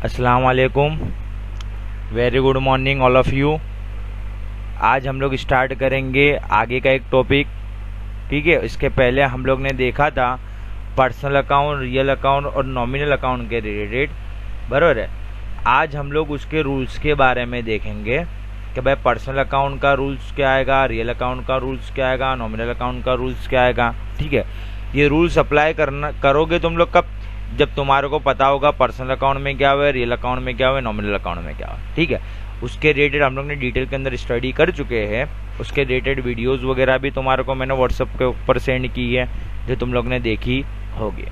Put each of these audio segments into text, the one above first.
अस्सलाम वालेकुम, very good morning all of you. आज हम लोग स्टार्ट करेंगे आगे का एक टॉपिक। ठीक है, इसके पहले हम लोग ने देखा था पर्सनल अकाउंट, रियल अकाउंट और नॉमिनल अकाउंट के रिलेटेड, बराबर है। आज हम लोग उसके रूल्स के बारे में देखेंगे कि भाई पर्सनल अकाउंट का रूल्स क्या आएगा, रियल अकाउंट का रूल्स क्या आएगा, नॉमिनल अकाउंट का रूल्स क्या आएगा। ठीक है, ये रूल्स अप्लाई करोगे तुम लोग कब, जब तुम्हारे को पता होगा पर्सनल अकाउंट में क्या हुआ, रियल अकाउंट में क्या हुआ, नॉमिनल अकाउंट में क्या हुआ। ठीक है, उसके रिलेटेड हम लोग ने डिटेल के अंदर स्टडी कर चुके हैं। उसके रिलेटेड वीडियोस वगैरह भी तुम्हारे को मैंने व्हाट्सएप के ऊपर सेंड की है, जो तुम लोग ने देखी होगी।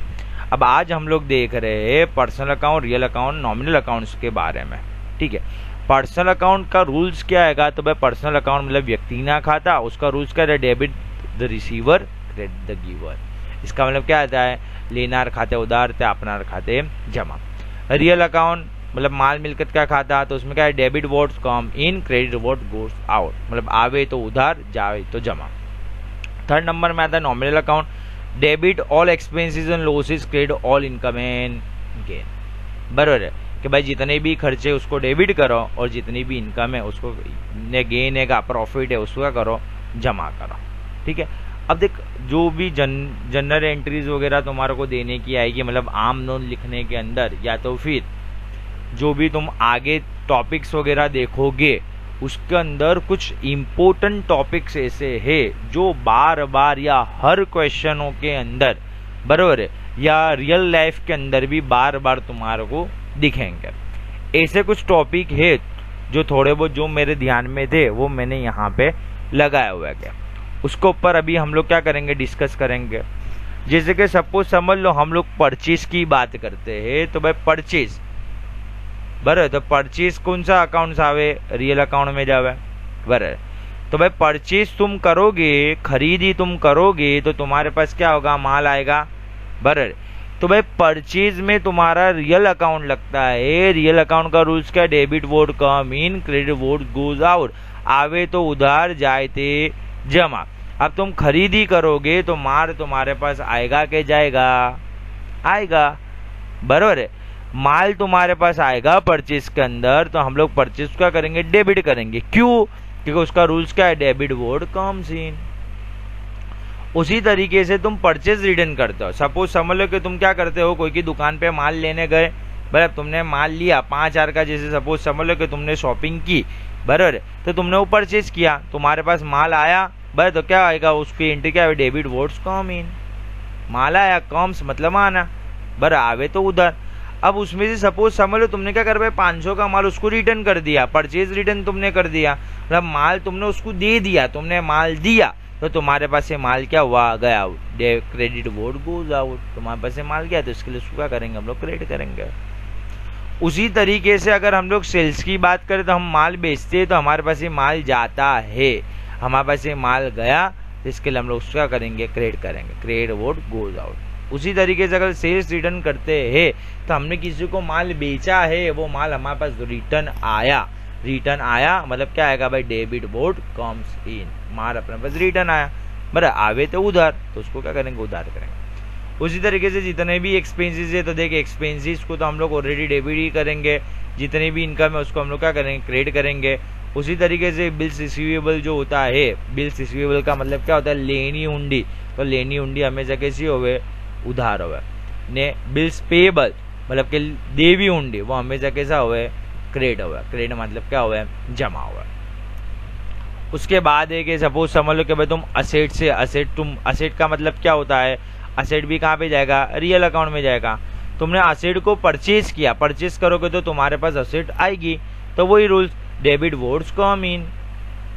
अब आज हम लोग देख रहे हैं personal account, real account, nominal accounts के बारे में। ठीक है, पर्सनल अकाउंट का रूल्स क्या आएगा, तो भाई पर्सनल अकाउंट मतलब व्यक्ति ना खाता, उसका रूल्स क्या है, debit the receiver credit the giver. इसका मतलब क्या आता है, लेनार खाते उधार ते अपनार खाते जमा। रियल अकाउंट मतलब माल मिलकत का खाता, तो उसमें क्या है, डेबिट वोट कम इन, क्रेडिट वोट गोस आउट, मतलब आवे तो उधार, जावे तो जमा। थर्ड नंबर में आता है nominal account, debit all expenses and losses, credit all income and gain. बराबर है कि भाई जितने भी खर्चे उसको डेबिट करो और जितनी भी इनकम है उसको, गेन है का प्रॉफिट है उसका करो, जमा करो। ठीक है, अब देख जो भी जनरल एंट्रीज वगैरह तुम्हारे को देने की आएगी, मतलब आम नोन लिखने के अंदर, या तो फिर जो भी तुम आगे टॉपिक्स वगैरह देखोगे उसके अंदर कुछ इम्पोर्टेंट टॉपिक्स ऐसे हैं जो बार बार या हर क्वेश्चनों के अंदर, बराबर है, या रियल लाइफ के अंदर भी बार बार तुम्हारे को दिखेंगे। ऐसे कुछ टॉपिक है जो थोड़े बहुत जो मेरे ध्यान में थे वो मैंने यहाँ पे लगाया हुआ है। उसके ऊपर अभी हम लोग क्या करेंगे, डिस्कस करेंगे। जैसे कि सपोज समझ लो हम लोग परचेज की बात करते हैं, तो भाई परचेज बराबर, तो परचेज कौन सा अकाउंट आवे, रियल अकाउंट में जावे, बराबर। तो भाई परचेज तुम करोगे, खरीदी तुम करोगे, तो तुम्हारे पास क्या होगा, माल आएगा, बराबर। तो भाई परचेज में तुम्हारा रियल अकाउंट लगता है। रियल अकाउंट का रूल्स क्या, डेबिट वोट कम इन, क्रेडिट वोट गोज आउट, आवे तो उधार, जाए थे जमा। अब तुम खरीदी करोगे तो माल तुम्हारे पास आएगा के जाएगा, आएगा, बराबर है। माल तुम्हारे पास आएगा परचेज के अंदर, तो हम लोग परचेज क्या करेंगे, डेबिट करेंगे। क्यों, क्योंकि उसका रूल्स क्या है, डेबिट वोट कम्स इन। उसी तरीके से तुम परचेज रिटर्न करते हो। सपोज समझ लो कि तुम क्या करते हो, कोई की दुकान पे माल लेने गए, बराबर, तुमने माल लिया 5,000 का, जैसे सपोज समझ लो कि तुमने शॉपिंग की, बराबर, तो तुमने वो परचेज किया, तुम्हारे पास माल आया, बराबर, तो क्या आएगा, उसकी एंट्री क्या है, डेबिट वोट्स कम इन। माल आया, कम्स मतलब आना, बराबर, आवे तो उधर। अब उसमें से सपोज समझ लो तुमने क्या कर भाई 500 का माल उसको रिटर्न कर दिया, परचेज रिटर्न तुमने कर दिया, मतलब माल तुमने उसको दे दिया, तुमने माल दिया, तो तुम्हारे पास से माल क्या हुआ, गया, क्रेडिट वोट गोज आउट, तुम्हारे पास से माल गया, तो इसके लिए उसको क्या करेंगे, हम लोग क्रेडिट करेंगे। उसी तरीके से अगर हम लोग सेल्स की बात करें, तो हम माल बेचते हैं, तो हमारे पास ये माल जाता है, हमारे पास ये माल गया, तो इसके लिए हम लोग उसका करेंगे, क्रेडिट करेंगे, क्रेडिट वोट गोज आउट। उसी तरीके से अगर सेल्स रिटर्न करते हैं, तो हमने किसी को माल बेचा है, वो माल हमारे पास रिटर्न आया, रिटर्न आया मतलब क्या आएगा भाई, डेबिट वोट कम्स इन, माल अपने पास रिटर्न आया, बराबर, आवे तो उधार, तो उसको क्या करेंगे, उधार करेंगे। उसी तरीके से जितने भी एक्सपेंसेस है, तो देखिए एक्सपेंसेस को तो हम लोग ऑलरेडी डेबिट ही करेंगे, जितनी भी इनकम है उसको हम लोग क्या करेंगे, क्रेडिट करेंगे। उसी तरीके से बिल्स रिसीवेबल जो होता है, बिल्स रिसीवेबल का मतलब क्या होता है, लेनी हुंडी, तो लेनी हुंडी हमेशा कैसी होवे, उधार होवे। ने बिल्स पेएबल मतलब कि देवी हुंडी, वो हमेशा कैसा होवे, क्रेडिट होवे। क्रेडिट मतलब क्या होवे, जमा होवे। उसके बाद है कि सपोज समझ लो कि भाई तुम असेट से, असेट का मतलब क्या होता है, असेट भी कहाँ पे जाएगा, रियल अकाउंट में जाएगा। तुमने असेट को परचेज किया, परचेज करोगे तो तुम्हारे पास असेट आएगी, तो वही रूल्स, डेबिट वोट्स कम इन,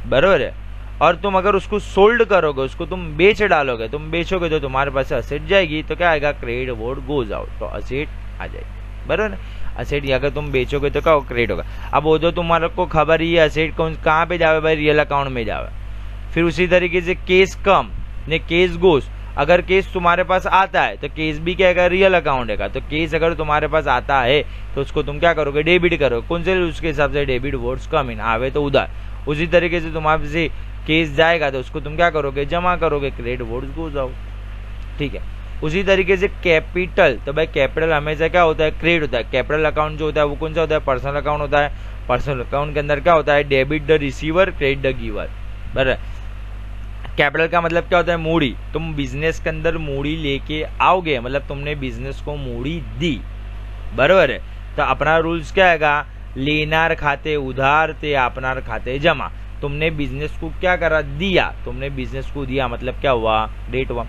बराबर है। और तुम अगर उसको सोल्ड करोगे, उसको तुम बेच डालोगे, तुम बेचोगे तो तुम्हारे पास असेट जाएगी, तो क्या आएगा, क्रेडिट वोट गोज आउट, तो असेट आ जाएगी, बराबर है। असेट अगर तुम बेचोगे तो क्या क्रेडिट होगा। अब वो तो तुम्हारे को खबर ही है असेट कौन कहाँ पे जावे भाई, रियल अकाउंट में जावे। फिर उसी तरीके से केस कम ने केस गोस, अगर केस तुम्हारे पास आता है तो केस भी क्या है, रियल अकाउंट है। तो केस अगर तुम्हारे पास आता है तो उसको तुम क्या करोगे, डेबिट करोगे। कौन से उसके हिसाब से, डेबिट वोट्स कम इन, आवे तो उधार। उसी तरीके से तुम्हारे से केस जाएगा तो उसको तुम क्या करोगे, जमा करोगे, क्रेडिट वोट्स गोज आउट। ठीक है, उसी तरीके से कैपिटल, तो भाई कैपिटल हमेशा क्या होता है, क्रेडिट होता है। कैपिटल अकाउंट जो होता है वो कौन सा होता है, पर्सनल अकाउंट होता है। पर्सनल अकाउंट के अंदर क्या होता है, debit the receiver, credit the giver. बराबर। कैपिटल का मतलब क्या होता है, मूड़ी। तुम बिजनेस के अंदर मूड़ी लेके आओगे, मतलब तुमने बिजनेस को मूड़ी दी, बराबर है। तो अपना रूल्स क्या आएगा, लेनार खाते उधार थे, अपनार खाते जमा। तुमने बिजनेस को क्या करा, दिया। तुमने बिजनेस को दिया मतलब क्या हुआ, डेट हुआ।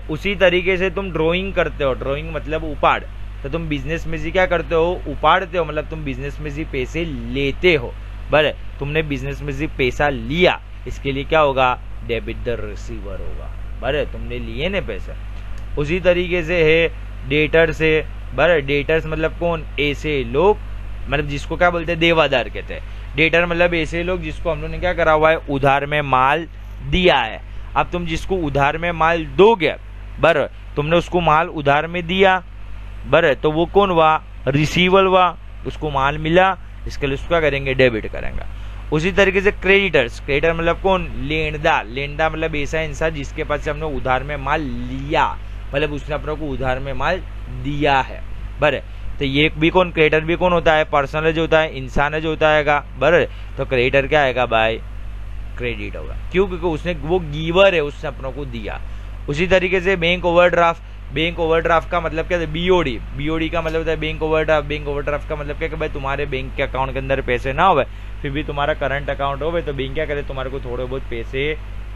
उसी तरीके से तुम ड्राइंग करते हो, ड्राइंग मतलब उपाड़। तो तुम बिजनेस में से क्या करते हो, उपाड़ते हो, मतलब तुम बिजनेस में से पैसे लेते हो। बराबर, तुमने बिजनेस में से पैसा लिया, इसके लिए क्या होगा, डेबिट द रिसीवर होगा। बराबर, तुमने लिए ना पैसे। उसी तरीके से है डेटर से। बराबर, डेटर्स मतलब कौन, ऐसे लोग, मतलब जिसको क्या बोलते हैं, देवादार कहते हैं। डेटर मतलब ऐसे लोग जिसको हम लोग ने क्या करा हुआ है, उधार में माल दिया है। अब तुम जिसको उधार में माल दोगे, बराबर, तुमने उसको माल उधार में दिया, बराबर, तो वो कौन हुआ, रिसीवर हुआ। उसको माल मिला, इसके लिए उसको क्या करेंगे, डेबिट करेंगे। उसी तरीके से क्रेडिटर्स, क्रेडिटर मतलब कौन, लेनदार। लेनदार मतलब ऐसा इंसान जिसके पास से हमने उधार में माल लिया, मतलब उसने अपने को उधार में माल दिया है। बराबर, तो ये भी कौन, क्रेडिटर भी कौन होता है, पर्सनल जो होता है, इंसान जो होता है। बराबर, तो क्रेडिटर क्या आएगा भाई, क्रेडिट होगा। क्यों, क्योंकि उसने, वो गिवर है, उसने अपनों को दिया। उसी तरीके से बैंक ओवरड्राफ्ट। बैंक ओवरड्राफ्ट का मतलब क्या है, बीओडी। बीओडी का मतलब होता है बैंक ओवरड्राफ्ट। बैंक ओवरड्राफ्ट का मतलब क्या है कि भाई तुम्हारे बैंक के अकाउंट के अंदर पैसे ना हो, फिर भी तुम्हारा करंट अकाउंट हो, तो बैंक क्या करे, तुम्हारे को थोड़े बहुत पैसे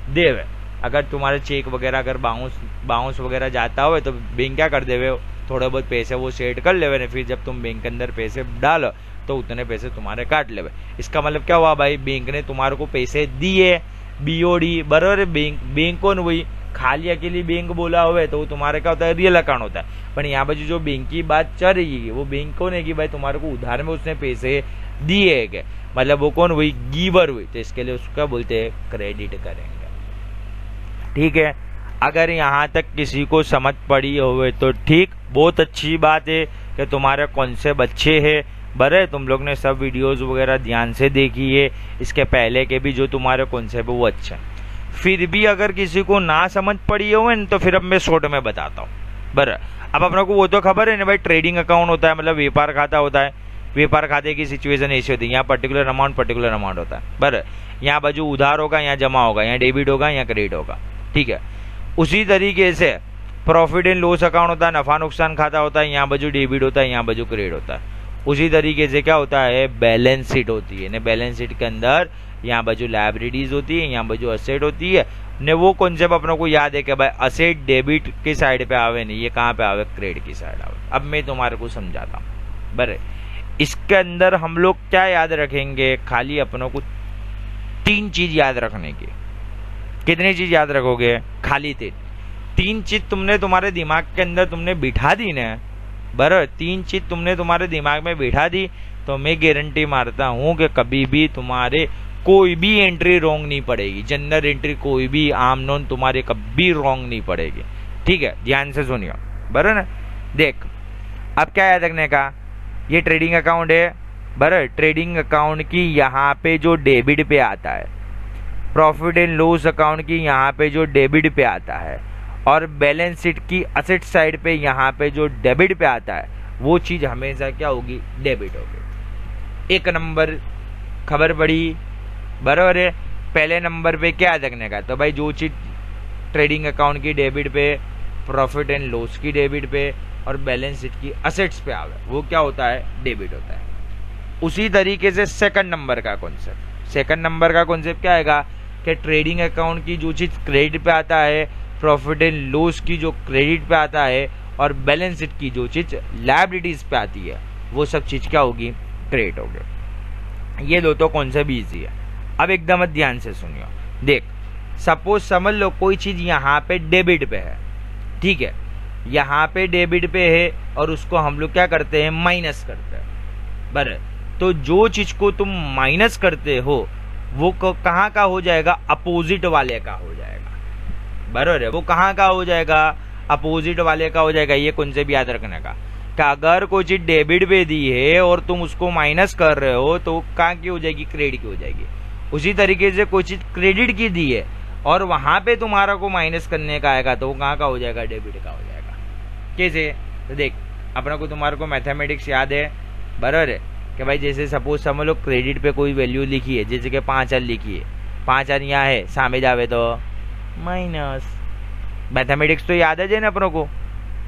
देवे। अगर तुम्हारे चेक वगैरह अगर बाउंस वगैरह जाता हो तो बैंक क्या कर देवे, थोड़े बहुत पैसे वो सेट कर लेवे, फिर जब तुम बैंक के अंदर पैसे डालो तो उतने पैसे तुम्हारे काट लेवे। इसका मतलब क्या हुआ भाई, बैंक ने तुम्हारे को पैसे दिए, बीओडी। बराबर, बैंक कौन हुई, खाली अकेली बैंक बोला हुआ तो वो तुम्हारे क्या होता है, रियल अकाउंट होता है। पर यहाँ पर जो बैंक की बात चल रही है वो बैंक कौन है कि भाई तुम्हारे को उधार में उसने पैसे दिए गए, मतलब वो कौन हुई, गिवर हुई। तो इसके लिए उसका बोलते हैं क्रेडिट करेंगे। ठीक है, अगर यहाँ तक किसी को समझ पड़ी हो तो ठीक, बहुत अच्छी बात है कि तुम्हारे कॉन्सेप्ट अच्छे है। बरे, तुम लोग ने सब वीडियोस वगैरह ध्यान से देखी है, इसके पहले के भी जो तुम्हारे कॉन्सेप्ट है वो अच्छे हैं। फिर भी अगर किसी को ना समझ पड़ी हो तो फिर अब मैं शॉर्ट में बताता हूँ। बरे, अब अपने को वो तो खबर है ना भाई, ट्रेडिंग अकाउंट होता है, मतलब व्यापार खाता होता है। व्यापार खाते की सिचुएशन ऐसी होती है, यहाँ पर्टिकुलर अमाउंट होता है। बरे, यहाँ बाजू उधार होगा, यहाँ जमा होगा, यहाँ डेबिट होगा, यहाँ क्रेडिट होगा। ठीक है, उसी तरीके से प्रॉफिट एंड लॉस अकाउंट होता है, नफा नुकसान खाता होता है, यहाँ बाजू डेबिट होता है, यहाँ बाजू क्रेडिट होता है। उसी तरीके से क्या होता है, बैलेंस शीट होती है ने, बैलेंस शीट के अंदर यहाँ बाजू लायबिलिटीज होती है, यहाँ बाजू असेट होती है ने। वो कॉन्सेप्ट अपनों को याद है कि भाई असेट डेबिट की साइड पे आवे नहीं, ये कहाँ पे आवे, क्रेडिट की साइड आवे। अब मैं तुम्हारे को समझाता हूँ। बरे, इसके अंदर हम लोग क्या याद रखेंगे, खाली अपनों को 3 चीज याद रखने की। कितनी चीज याद रखोगे, खाली 3 चीज तुमने तुम्हारे दिमाग के अंदर तुमने बिठा दी ना। बराबर, 3 चीज तुमने तुम्हारे दिमाग में बिठा दी तो मैं गारंटी मारता हूं कि कभी भी तुम्हारे कोई भी एंट्री रॉन्ग नहीं पड़ेगी। जनरल एंट्री कोई भी आम नॉन तुम्हारे कभी रॉन्ग नहीं पड़ेगी। ठीक है, ध्यान से सुनियो। बराबर ना, देख अब क्या याद रखने का, ये ट्रेडिंग अकाउंट है। बराबर, ट्रेडिंग अकाउंट की यहाँ पे जो डेबिट पे आता है, प्रॉफिट एंड लॉस अकाउंट की यहाँ पे जो डेबिट पे आता है, और बैलेंस शीट की असेट साइड पे यहाँ पे जो डेबिट पे आता है, वो चीज हमेशा क्या होगी, डेबिट होगी। 1 नंबर खबर पड़ी। बराबर है, पहले नंबर पे क्या रखने का, तो भाई जो चीज ट्रेडिंग अकाउंट की डेबिट पे, प्रॉफिट एंड लॉस की डेबिट पे और बैलेंस शीट की असेट्स पे आवे, वो क्या होता है, डेबिट होता है। उसी तरीके से सेकंड नंबर का कॉन्सेप्ट क्या आएगा कि ट्रेडिंग अकाउंट की जो चीज क्रेडिट पे आता है, प्रॉफिट एंड लॉस की जो क्रेडिट पे आता है, और बैलेंस शीट की जो चीज लायबिलिटीज पे आती है, वो सब चीज क्या होगी, क्रेडिट होगी। ये दो तो कॉन्सेप्ट इजी है। अब एकदम ध्यान से सुनियो। देख, सपोज समझ लो कोई चीज यहाँ पे डेबिट पे है, ठीक है, यहाँ पे डेबिट पे है और उसको हम लोग क्या करते हैं, माइनस करते हैं। बराबर, तो जो चीज को तुम माइनस करते हो वो कहाँ का हो जाएगा, अपोजिट वाले का हो जाएगा। बराबर है, वो कहाँ का हो जाएगा, अपोजिट वाले का हो जाएगा। ये कौन से भी याद रखने का कि अगर कोई चीज डेबिट पे दी है और तुम उसको माइनस कर रहे हो तो कहाँ की हो जाएगी, क्रेडिट की हो जाएगी। उसी तरीके से कोई चीज क्रेडिट की दी है और वहां पे तुम्हारा को माइनस करने का आएगा तो वो कहाँ का हो जाएगा, डेबिट का हो जाएगा। कैसे, तो देख अपना को तुम्हारे को मैथमेटिक्स याद है बराबर है कि भाई जैसे सपोज समझ लो क्रेडिट पे कोई वैल्यू लिखी है, जैसे कि 5,000 लिखी है, 5,000 यहाँ है, सामने जावे तो माइनस, मैथमेटिक्स तो याद है जे ना अपनों को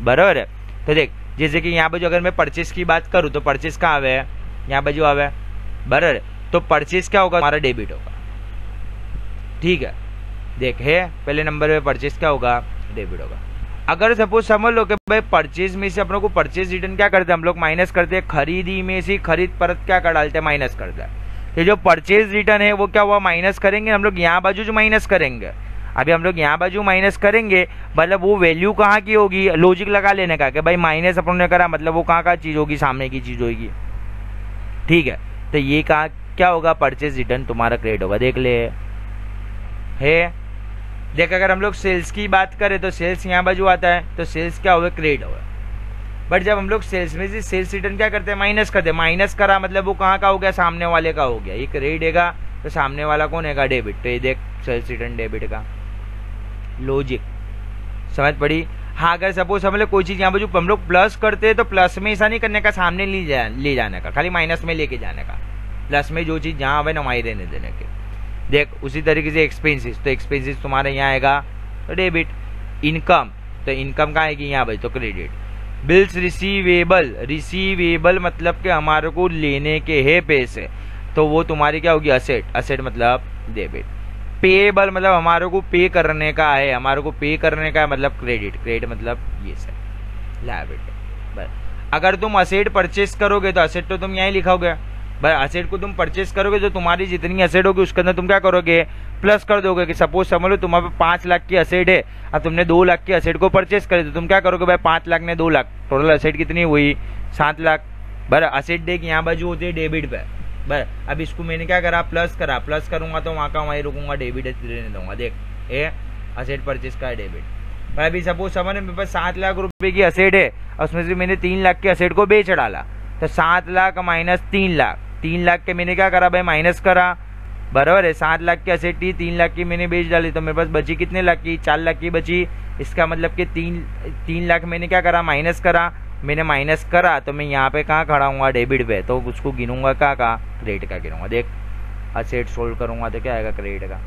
बराबर है। तो देख जैसे कि यहाँ बाजू अगर मैं परचेस की बात करूँ तो परचेस कहाँ आवे है, यहाँ बाजू आवे बराबर, तो परचेस क्या होगा, हमारा डेबिट होगा। ठीक है, देख है पहले नंबर पे परचेस क्या होगा, डेबिट होगा। अगर सपोज समझ लो कि भाई परचेज में से अपनों को परचेज रिटर्न क्या करते हैं हम लोग, माइनस करते हैं, खरीदी में से खरीद परत क्या कर डालते हैं, माइनस करता है। ये जो परचेज रिटर्न है वो क्या हुआ, माइनस करेंगे हम लोग यहाँ बाजू जो माइनस करेंगे, अभी हम लोग यहाँ बाजू माइनस करेंगे, मतलब वो वैल्यू कहाँ की होगी, लॉजिक लगा लेने का कि भाई माइनस अपन ने करा मतलब वो कहाँ का चीज होगी, सामने की चीज होगी। ठीक है, तो ये कहाँ क्या होगा, परचेज रिटर्न तुम्हारा क्रेडिट होगा। देख ले है, देख अगर हम लोग सेल्स की बात करें तो सेल्स यहाँ बाजू आता है, तो सेल्स क्या होगा, क्रेडिट होगा। बट जब हम लोग सेल्स में से सेल्स रिटर्न क्या करते हैं, माइनस करते हैं, माइनस करा मतलब वो कहाँ का हो गया, सामने वाले का हो गया। ये क्रेडिट हैगा तो सामने वाला कौन हैगा, डेबिट। तो ये देख सेल्स रिटर्न डेबिट का लॉजिक समझ पड़ी। हाँ अगर सपोज समझ लो कोई चीज यहाँ बाजू हम लोग प्लस करते हैं तो प्लस में ऐसा नहीं करने का, सामने ले जाने का, खाली माइनस में लेके जाने का, प्लस में जो चीज जहाँ आवे ना वहीं रहने देने के। देख उसी तरीके से एक्सपेंसेस, तो एक्सपेंसेस तुम्हारे यहाँ आएगा तो डेबिट। इनकम, तो इनकम कहाँ आएगी, यहाँ भाई तो क्रेडिट। बिल्स रिसीवेबल, रिसीवेबल मतलब कि हमारे को लेने के है पैसे, तो वो तुम्हारी क्या होगी, असेट, असेट मतलब डेबिट। पेएबल मतलब हमारे को पे करने का है, हमारे को पे करने का है मतलब क्रेडिट, क्रेडिट मतलब ये सब लायबिलिटी। बस अगर तुम असेट परचेस करोगे तो असेट तो तुम यहाँ ही लिखोगे, भाई असेट को तुम परचेस करोगे तो तुम्हारी जितनी असेट होगी उसके अंदर तुम क्या करोगे, प्लस कर दोगे। कि सपोज समझ लो तुम्हारे 5 लाख की असेट है, अब तुमने 2 लाख की असेट को परचेस करे तो तुम क्या करोगे, भाई 5 लाख ने 2 लाख, टोटल असेट कितनी हुई, 7 लाख। बराबर, असेट देख यहाँ बाजू होती है डेबिट पे, बस अब इसको मैंने क्या करा, प्लस करा, प्लस करूंगा तो वहां का वहीं रुकूंगा, डेबिट रहने दूंगा। देख ये असेट परचेस का है डेबिट। भाई अभी सपोज समझ मेरे पास 7 लाख रुपए की असेट है, उसमें से मैंने 3 लाख की असेट को बेच डाला, तो 7 लाख माइनस 3 लाख, 3 लाख के मैंने क्या करा भाई, माइनस करा। बराबर है, 7 लाख की असेट थी, 3 लाख की मैंने बेच डाली, तो मेरे पास बची कितने लाख की, 4 लाख की बची। इसका मतलब कि 3 लाख मैंने क्या करा, माइनस करा। मैंने माइनस करा तो मैं यहाँ पे कहाँ खड़ा हूँ, डेबिट पे, तो उसको गिनूंगा का क्रेडिट का गिनूंगा। देख असेट सोल्व करूंगा तो क्या आएगा, क्रेडिट का।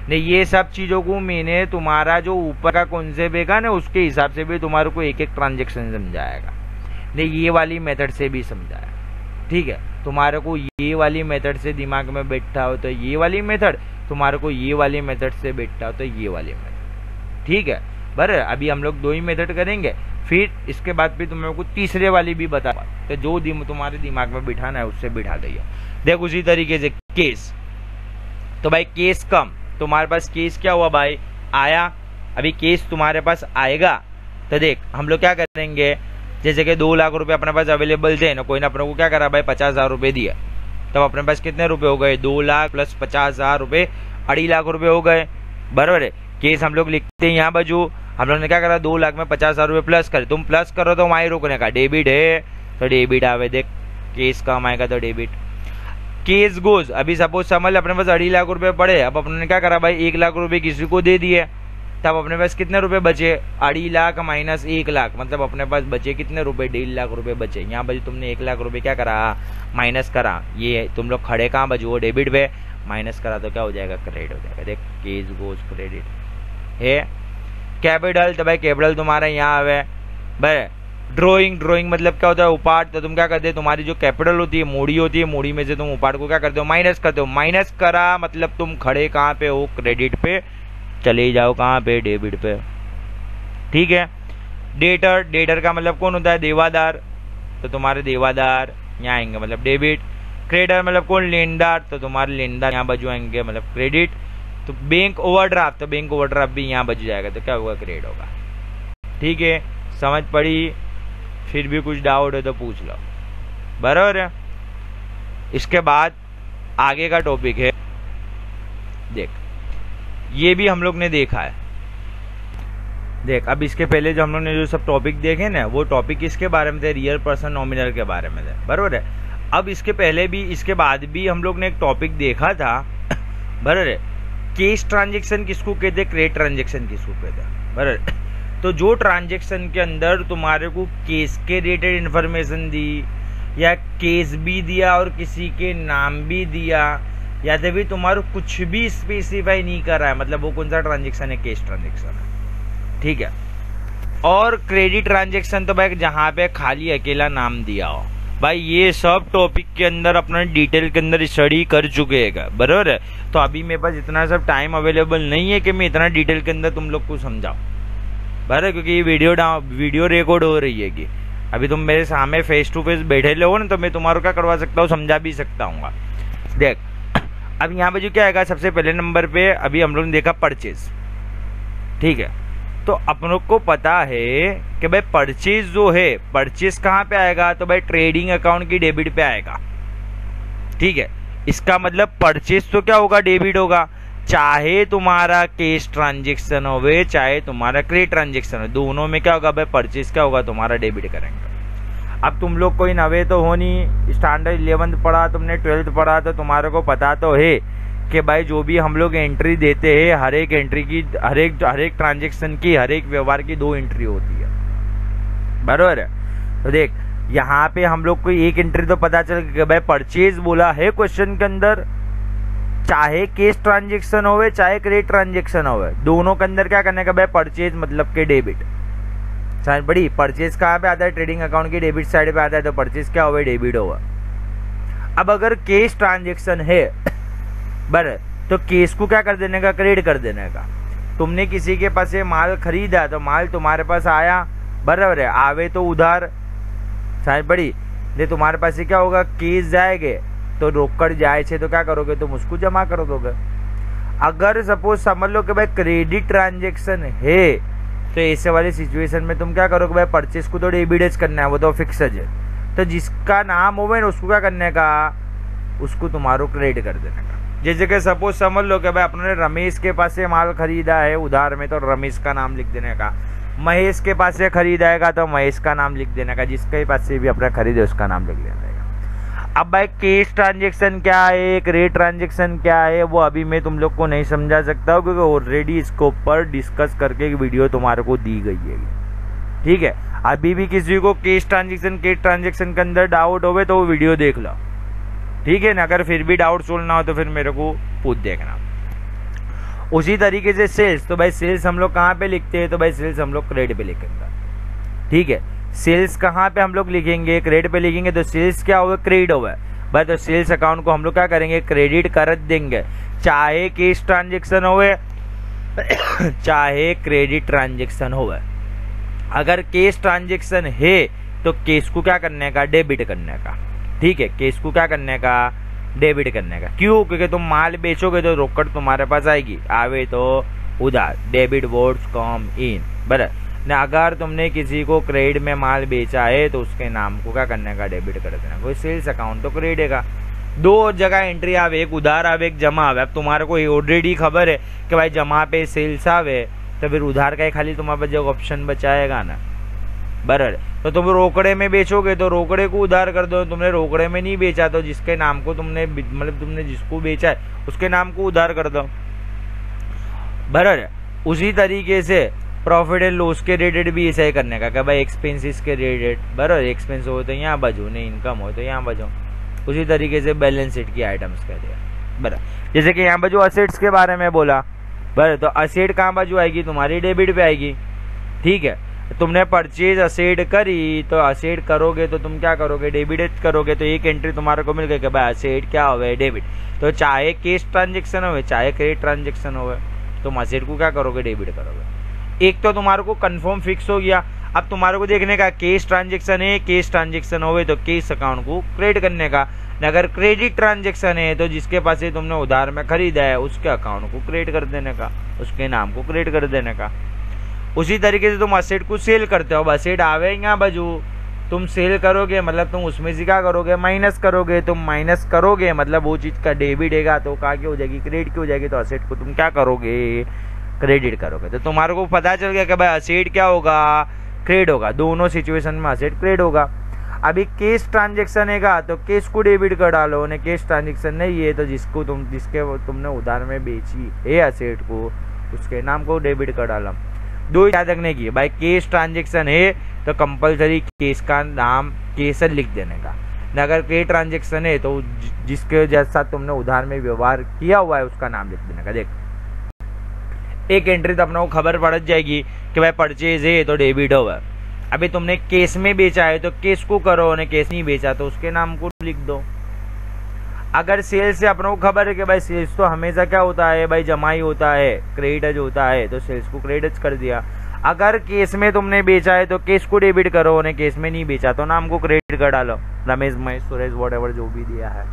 नहीं ये सब चीजों को मैंने तुम्हारा जो ऊपर का कॉन्सेप्ट है ना उसके हिसाब से भी तुम्हारे को एक एक ट्रांजेक्शन समझाएगा, नहीं ये वाली मेथड से भी समझाया। ठीक है, तुम्हारे को ये वाली मेथड से दिमाग में बैठा हो तो ये वाली मेथड, तुम्हारे को ये वाली मेथड से बैठा हो तो ये वाली मेथड। ठीक है, बराबर। अभी हम लोग 2 ही मेथड करेंगे, फिर इसके बाद भी तुम लोग को तीसरे वाली भी बता, तो जो तुम्हारे दिमाग में बिठाना है उससे बिठा दिया। देख उसी तरीके से केस, तो भाई केस कम, तुम्हारे पास केस क्या हुआ भाई, आया। अभी केस तुम्हारे पास आएगा तो देख हम लोग क्या करेंगे, जैसे कि 2 लाख रुपए अपने पास अवेलेबल थे ना, कोई ने अपने को क्या करा भाई 50,000 रुपए दिया, तब अपने पास कितने रुपए हो गए, 2 लाख प्लस 50,000 रुपए, 2.5 लाख रुपए हो गए। बराबर है, केस हम लोग लिखते हैं यहाँ बाजू, हम लोग ने क्या करा 2 लाख में 50,000 रुपए प्लस करे, तुम प्लस करो तो वहीं रोकने का, डेबिट है तो डेबिट आवे। देख केस कम आएगा तो डेबिट। केस गोज, अभी सपोज समझ अपने पास 2.5 लाख रुपए पड़े, अब अपने ने क्या करा भाई 1 लाख रुपए किसी को दे दिए, तब अपने पास कितने रुपए बचे, 2.5 लाख माइनस 1 लाख, मतलब अपने पास बचे कितने रुपए, 1.5 लाख रुपए बचे। यहाँ बजे तुमने 1 लाख रुपए क्या करा, माइनस करा। ये तुम लोग खड़े कहाँ बजे, वो डेबिट पे, माइनस करा तो क्या हो जाएगा, क्रेडिट हो जाएगा। देख केस गोज क्रेडिट है। कैपिटल, तो भाई कैपिटल तुम्हारा यहाँ आवे भाई। ड्रॉइंग, ड्रॉइंग मतलब क्या होता है, उपाट, तो तुम क्या करते हो, तुम्हारी जो कैपिटल होती है मूड़ी होती है, मूड़ी में से तुम उपाट को क्या करते हो, माइनस करते हो। माइनस करा मतलब तुम खड़े कहाँ पे हो, क्रेडिट पे, चले जाओ कहाँ पे, डेबिट पे। ठीक है। डेटर, डेटर का मतलब कौन होता है, देवादार, तो तुम्हारे देवादार यहाँ आएंगे मतलब डेबिट। क्रेडिटर मतलब कौन, लेनदार, तो तुम्हारे लेनदार यहाँ बजू आएंगे मतलब क्रेडिट। तो बैंक ओवरड्राफ्ट, तो बैंक ओवरड्राफ्ट भी यहाँ बच जाएगा, तो क्या होगा, क्रेडिट होगा। ठीक है, समझ पड़ी। फिर भी कुछ डाउट है तो पूछ लो, बराबर है। इसके बाद आगे का टॉपिक है, देख ये भी हम लोग ने देखा है। देख अब इसके पहले जो हम लोग ने जो सब टॉपिक देखे ना, वो टॉपिक इसके बारे में थे, रियल पर्सन नॉमिनल के बारे में थे, बराबर है। अब इसके पहले भी इसके बाद भी हम लोग ने एक टॉपिक देखा था, बराबर है, केस ट्रांजेक्शन किसको कहते हैं, क्रेडिट ट्रांजेक्शन किसको कहते हैं, बराबर। तो जो ट्रांजेक्शन के अंदर तुम्हारे को केस के रिलेटेड इन्फॉर्मेशन दी या केस भी दिया और किसी के नाम भी दिया या तो भी तुम्हारे कुछ भी स्पेसिफाई नहीं कर रहा है, मतलब वो कौन सा ट्रांजेक्शन है, केस ट्रांजेक्शन है, ठीक है। और क्रेडिट ट्रांजेक्शन तो भाई जहां पे खाली अकेला नाम दिया हो, भाई ये सब टॉपिक के अंदर अपना डिटेल के अंदर स्टडी कर चुके हैं, बराबर है। तो अभी मेरे पास इतना सब टाइम अवेलेबल नहीं है कि मैं इतना डिटेल के अंदर तुम लोग को समझाऊं, बराबर, क्योंकि ये वीडियो रिकॉर्ड हो रही है कि अभी तुम मेरे सामने फेस टू फेस बैठे हो ना, तो मैं तुम्हारा क्या करवा सकता हूँ, समझा भी सकता हूँ। देख अब यहाँ पे जो क्या आएगा, सबसे पहले नंबर पे अभी हम लोग ने देखा परचेज, ठीक है। तो अपन लोग को पता है कि भाई परचेज जो है, परचेज कहाँ पे आएगा, तो भाई ट्रेडिंग अकाउंट की डेबिट पे आएगा, ठीक है। इसका मतलब परचेज तो क्या होगा, डेबिट होगा, चाहे तुम्हारा कैश ट्रांजेक्शन हो चाहे तुम्हारा क्रेडिट ट्रांजेक्शन हो, दोनों में क्या होगा भाई, परचेज क्या होगा तुम्हारा, डेबिट करेंगे। अब तुम लोग कोई नवे तो हो नहीं, स्टैंडर्ड 11th पढ़ा तुमने, 12th पढ़ा, तो तुम्हारे को पता तो है कि भाई जो भी हम लोग एंट्री देते हैं, हर एक एंट्री की, हर एक ट्रांजेक्शन की, हर एक व्यवहार की 2 एंट्री होती है, बराबर है। तो देख यहाँ पे हम लोग को एक एंट्री तो पता चल गया भाई परचेज बोला है क्वेश्चन के अंदर, चाहे कैश ट्रांजेक्शन होवे चाहे क्रेडिट ट्रांजेक्शन होवे, दोनों के अंदर क्या करने का भाई, परचेज मतलब के डेबिट। बड़ी परचेज कहाँ पे आता है, ट्रेडिंग अकाउंट की डेबिट साइड पे आता है, तो परचेज क्या होगा, डेबिट होगा। अब अगर कैश ट्रांजेक्शन है बर, तो केस को क्या कर देने का, क्रेडिट कर देने का। तुमने किसी के पास से माल खरीदा तो माल तुम्हारे पास आया, बराबर है, आवे तो उधार साइड बड़ी दे, तुम्हारे पास से क्या होगा, केस जाएंगे तो रोकड़ जाए छे तो क्या करोगे, तुम उसको जमा कर दोगे। अगर सपोज समझ लो कि भाई क्रेडिट ट्रांजेक्शन है, तो ऐसे वाली सिचुएशन में तुम क्या करोगे भाई, परचेज को तो डेबिट करना है, वो तो फिक्स है, तो जिसका नाम हो ना उसको क्या करने का, उसको तुम्हारो क्रेडिट कर देने का। जैसे कि सपोज समझ लो कि भाई अपने रमेश के पास से माल खरीदा है उधार में, तो रमेश का नाम लिख देने का, महेश के पास से खरीदाएगा तो महेश का नाम लिख देने का, जिसके पास से भी अपना खरीदे उसका नाम लिख देने का। अब भाई कैश ट्रांजेक्शन क्या है, क्रेडिट ट्रांजेक्शन क्या है, वो अभी मैं तुम लोग को नहीं समझा सकता हूँ, क्योंकि ऑलरेडी इसके ऊपर डिस्कस करके एक वीडियो तुम्हारे को दी गई है, ठीक है। अभी भी किसी को कैश ट्रांजेक्शन क्रेडिट ट्रांजेक्शन के अंदर डाउट होवे तो वो वीडियो देख लो, ठीक है ना। अगर फिर भी डाउट सोल्व ना हो तो फिर मेरे को पूछ देखना। उसी तरीके से सेल्स, तो भाई सेल्स हम लोग कहाँ पे लिखते हैं, तो भाई सेल्स हम लोग क्रेडिट पे लिखेंगे, ठीक है। सेल्स कहाँ पे हम लोग लिखेंगे, क्रेडिट पे लिखेंगे, तो सेल्स क्या होगा, क्रेडिट होगा भाई। तो सेल्स अकाउंट को हम लोग क्या करेंगे, क्रेडिट कर देंगे, चाहे कैश ट्रांजेक्शन होवे चाहे क्रेडिट ट्रांजेक्शन होवे। अगर कैश ट्रांजेक्शन है तो कैश को क्या करने का, डेबिट करने का, ठीक है। कैश को क्या करने का, डेबिट करने का। क्यों, क्योंकि तुम माल बेचोगे तो रोकड़ तुम्हारे पास आएगी, आवे तो उधार, डेबिट वर्ड्स कम इन, बराबर ना। अगर तुमने किसी को क्रेडिट में माल बेचा है तो उसके नाम को क्या करने का, डेबिट कर देना। कोई सेल्स अकाउंट तो क्रेडिट का, 2 जगह एंट्री आवे, एक उधार आवे एक जमा आवे। अब तुम्हारे को ऑलरेडी खबर है कि भाई जमा पे सेल्स आवे, तो फिर उधार का खाली तुम्हारे पास जो ऑप्शन बचाएगा ना, बराबर। तो तुम रोकड़े में बेचोगे तो रोकड़े को उधार कर दो, तुमने रोकड़े में नहीं बेचा तो जिसके नाम को तुमने, मतलब तुमने जिसको बेचा है उसके नाम को उधार कर दो, बराबर। उसी तरीके से प्रॉफिट एंड लॉस के रिलेटेड भी ऐसा ही करने का, भाई एक्सपेंसेस के रिलेटेड, बराबर। एक्सपेंस हो तो यहाँ बचो, नहीं इनकम हो तो यहाँ बचो। उसी तरीके से बैलेंस शीट की आइटम्स के लिए, बराबर। जैसे कि यहाँ बचो असेट्स के बारे में बोला, बराबर। तो असेट कहाँ बाजू आएगी, तुम्हारी डेबिट पे आएगी, ठीक है। तुमने परचेज असेट करी, तो असेट करोगे तो तुम क्या करोगे, डेबिट करोगे, तो एक एंट्री तुम्हारे को मिल गई कि भाई असेट क्या होवे, डेबिट। तो चाहे कैश ट्रांजेक्शन होवे चाहे क्रेडिट ट्रांजेक्शन होवे, तुम असेट को क्या करोगे, डेबिट करोगे। एक तो तुम्हारे को कंफर्म फिक्स हो गया। अब तुम्हारे को देखने का कैश ट्रांजेक्शन है, कैश ट्रांजेक्शन होवे तो कैश अकाउंट को क्रेडिट करने का, अगर क्रेडिट ट्रांजेक्शन है तो जिसके पास से तुमने उधार में खरीदा है उसके अकाउंट को क्रेडिट कर देने का, उसके नाम को क्रेडिट कर देने का। उसी तरीके से तुम असेट को सेल करते हो, अब असेट आवे यहाँ बाजू, तुम सेल करोगे मतलब तुम उसमें से क्या करोगे, माइनस करोगे। तुम माइनस करोगे मतलब वो चीज का डेबिट है तो कहाँ की हो जाएगी, क्रेडिट की हो जाएगी। तो असेट को तुम क्या करोगे, क्रेडिट करोगे। तो तुम्हारे को पता चल गया कि भाई असेट क्या होगा, क्रेडिट होगा। दोनों सिचुएशन में असेट क्रेडिट होगा। अभी केस ट्रांजेक्शन है तो केस को डेबिट कर डालो, उन्हें केस ट्रांजेक्शन नहीं है तो जिसके तुमने उधार में बेची है असेट को उसके नाम को डेबिट कर डाला। दो याद रखने की भाई, केस ट्रांजेक्शन है तो कंपलसरी केस का नाम केसर लिख देने का, अगर के ट्रांजेक्शन है तो जिसके जैसा तुमने उधार में व्यवहार किया हुआ है उसका नाम लिख देने का। देख एक एंट्री तो अपना को खबर पड़ जाएगी कि भाई परचेज है तो डेबिट होगा। अभी तुमने केस में बेचा है तो केस को करो, उन्हें केस नहीं बेचा तो उसके नाम को लिख दो। अगर सेल्स से अपनों को खबर है कि भाई सेल्स तो हमेशा क्या होता है भाई जमा ही होता है, क्रेडिट होता है तो सेल्स को क्रेडिट कर दिया। अगर केस में तुमने बेचा है तो केस को डेबिट करो, उन्हें केस में नहीं बेचा तो नाम को क्रेडिट कर डालो, रमेश महेश सुरेश वॉटएवर जो भी दिया है।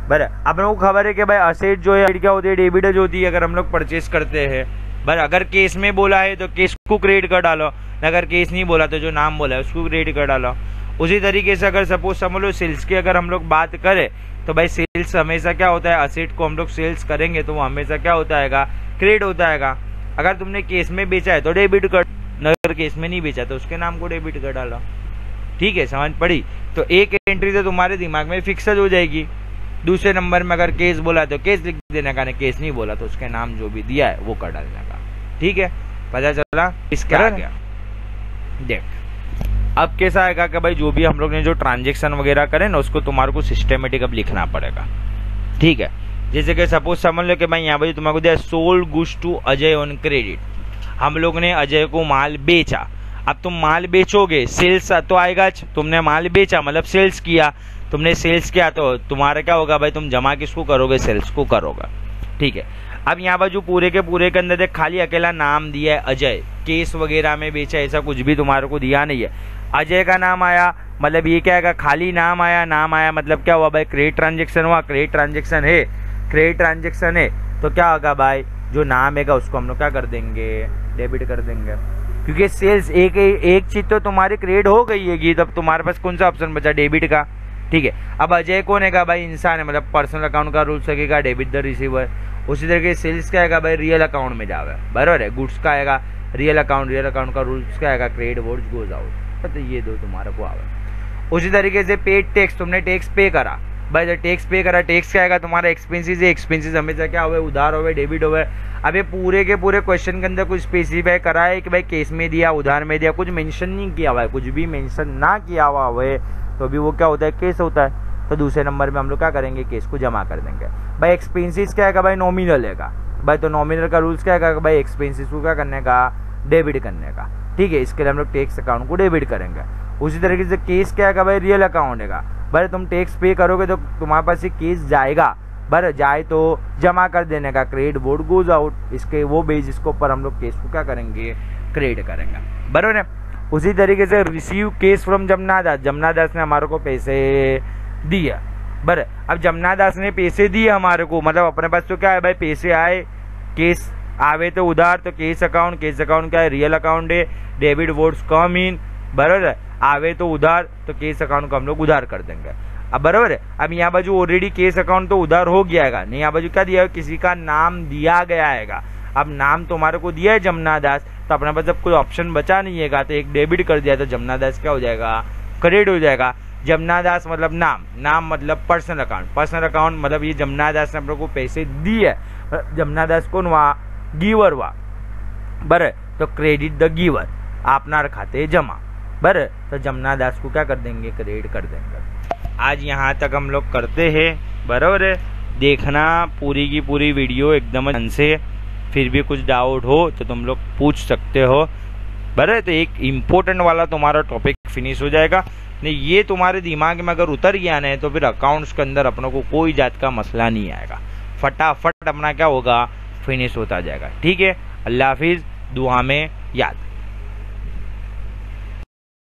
बराबर अपनों को खबर है कि भाई असेट जो है क्या होती है डेबिट जो होती है अगर हम लोग परचेस करते हैं। बराबर अगर केस में बोला है तो केस को क्रेडिट कर डालो, अगर केस नहीं बोला तो जो नाम बोला है उसको क्रेडिट कर डालो। उसी तरीके से अगर सपोज समझ लो सेल्स की अगर हम लोग बात करें तो भाई सेल्स हमेशा क्या होता है, असेट को हम लोग सेल्स करेंगे तो वो हमेशा क्या होता है क्रेडिट होता है। अगर तुमने केस में बेचा है तो डेबिट कर, अगर केस में नहीं बेचा तो उसके नाम को डेबिट कर डालो। ठीक है, समझ पड़ी। तो एक एंट्री तो तुम्हारे दिमाग में फिक्स हो जाएगी। दूसरे नंबर में अगर केस बोला तो केस लिख देने का, केस नहीं बोला तो उसके नाम जो भी दिया है वो कर डालने का। ठीक है, पता चला इसका आ गया। देख अब कैसा आएगा कि भाई जो भी हम लोग ने जो ट्रांजेक्शन वगैरह करे ना उसको तुम्हारे को सिस्टमेटिक अब लिखना पड़ेगा। ठीक है, जैसे कि सपोज समझ लो कि भाई यहाँ पर तुम्हारे को दिया sold goods to Ajay on credit, हम लोग ने अजय को माल बेचा। अब तुम माल बेचोगे सेल्स तो आएगा, तुमने माल बेचा मतलब सेल्स किया, तुमने सेल्स किया तो तुम्हारा क्या होगा भाई तुम जमा किसको करोगे, सेल्स को करोगे। ठीक है, अब यहाँ पर जो पूरे के अंदर देख खाली अकेला नाम दिया है अजय, केस वगैरह में बेचा ऐसा कुछ भी तुम्हारे को दिया नहीं है। अजय का नाम आया मतलब ये क्या है खाली नाम आया, नाम आया मतलब क्या हुआ भाई क्रेडिट ट्रांजेक्शन हुआ, क्रेडिट ट्रांजेक्शन है, क्रेडिट ट्रांजेक्शन है तो क्या होगा भाई जो नाम है उसको हम लोग क्या कर देंगे डेबिट कर देंगे, क्योंकि सेल्स एक चीज तो तुम्हारी क्रेडिट हो गई है, तब तुम्हारे पास कौन सा ऑप्शन बचा डेबिट का। ठीक है, अब अजय कौन है भाई इंसान है मतलब पर्सनल अकाउंट का रूल सकेगा डेबिट द रिसीवर। उसी तरीके से सेल्स क्या आएगा भाई रियल अकाउंट में जाएगा, बराबर है। गुड्स का आएगा रियल अकाउंट का रूल्स क्या आएगा क्रेडिट वर्ड्स गोज आउट, तो ये दो तुम्हारे को आएगा। उसी तरीके से पेड टैक्स, तुमने टैक्स पे करा भाई, जब टैक्स पे करा टैक्स क्या आएगा तुम्हारा एक्सपेंसेस है, एक्सपेंसेस हमेशा क्या हुआ उधार हुआ डेबिट हुआ। अब ये पूरे के पूरे क्वेश्चन के अंदर कुछ स्पेसिफाई करा है कि भाई केस में दिया उधार में दिया, कुछ मेंशन नहीं किया हुआ है, कुछ भी मेंशन ना किया हुआ है तो भी वो क्या होता है केस होता है। तो दूसरे नंबर में हम लोग क्या करेंगे केस को जमा कर देंगे। भाई एक्सपेंसेस क्या है भाई नॉमिनल है भाई, तो नॉमिनल का रूल्स क्या है भाई एक्सपेंसेस को क्या करने का डेबिट करने का। ठीक है, इसके लिए हम लोग टैक्स अकाउंट को डेबिट करेंगे। उसी तरीके से केस क्या है भाई रियल अकाउंट है भाई, तुम टैक्स पे करोगे तो तुम्हारे पास ये केस जाएगा, बर जाए तो जमा कर देने का क्रेडिट बोर्ड गोज आउट, इसके वो बेसिस के ऊपर हम लोग केस को क्या करेंगे क्रेडिट करेंगे, बराबर है। उसी तरीके से रिसीव केस फ्रॉम जमुना दास, जमुना दास ने हमारे को पैसे दिया, बर अब जमुना दास ने पैसे दिए हमारे को मतलब अपने पास तो क्या है भाई पैसे आए, केस आवे तो उधार तो केस अकाउंट क्या है रियल अकाउंट है, डेबिट वर्ड्स कम इन, बराबर है। आवे तो उधार तो केस अकाउंट को हम लोग उधार कर देंगे। अब बराबर है, अब यहाँ बाजू ऑलरेडी केस अकाउंट तो उधार हो गया है, नहीं यहाँ बाजू क्या दिया है किसी का नाम दिया गया है। अब नाम तुम्हारे को दिया है जमुना दास, तो अपने पास जब कोई ऑप्शन बचा नहीं है तो एक डेबिट कर दिया तो जमुना दास क्या हो जाएगा क्रेडिट हो जाएगा। जमुना दास मतलब नाम मतलब पर्सनल अकाउंट मतलब ये जमुना दास ने हम लोग को पैसे दिए, जमुना दास कौन हुआ गिवर हुआ, बर तो क्रेडिट द गिवर आपनार खाते जमा, बर तो जमुना दास को क्या कर देंगे क्रेडिट कर देंगे। आज यहाँ तक हम लोग करते हैं, बराबर है। देखना पूरी की पूरी वीडियो एकदम ध्यान से, फिर भी कुछ डाउट हो तो तुम लोग पूछ सकते हो, बराबर। तो एक इम्पोर्टेंट वाला तुम्हारा टॉपिक फिनिश हो जाएगा। नहीं ये तुम्हारे दिमाग में अगर उतर गया ना तो फिर अकाउंट्स के अंदर अपनों को कोई जात का मसला नहीं आएगा, फटाफट अपना क्या होगा फिनिश होता जाएगा। ठीक है, अल्लाह हाफिज, दुआ में याद।